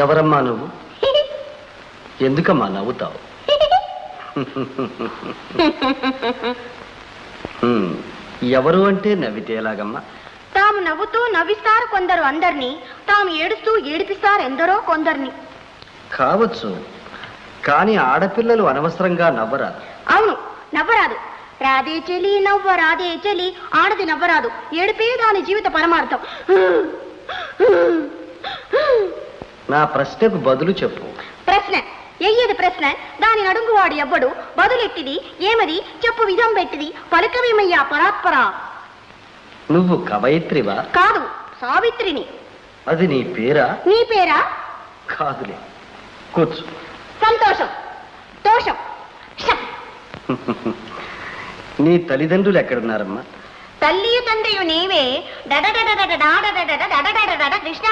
ఎవరమ్మా నువ్వు? ఎందుకమ్మా నవ్వుతావు? ఎవరు అంటే నవ్వితే ఎలాగమ్మా? తాము నవ్వుతూ నవ్విస్తారు కొందరు అందరినీ, తాము ఏడుస్తూ ఏడిపిస్తారు ఎందరో కొందరిని. కావచ్చు, కానీ ఆడపిల్లలు అనవసరంగా నవ్వరాదు. అవును, నవ్వరాదు. రాదే చెలి నవ్వ రాదే చెలి, ఆడది నవ్వరాదు. ఏడిపే దాని జీవిత పరమార్థం. నా ప్రశ్నకు బదులు చెప్పు. ప్రశ్న ఎయ్యది ప్రశ్న, దాని నడుంగువాడు ఎవ్వడు, బదులెట్టిది ఏమది, చెప్పు విధం పెట్టిది, పలుకవేమయ్యా పరాత్పరా. నువ్వు కవయిత్రివా? కాదు, సావిత్రిని. అది నీ పేరా? నీ పేరా? కాదులే, కూర్చో. సంతోషం, దోషం. నీ తల్లిదండ్రులు ఎక్కడున్నారమ్మా? తల్లి తండ్రియు నీవే. కృష్ణ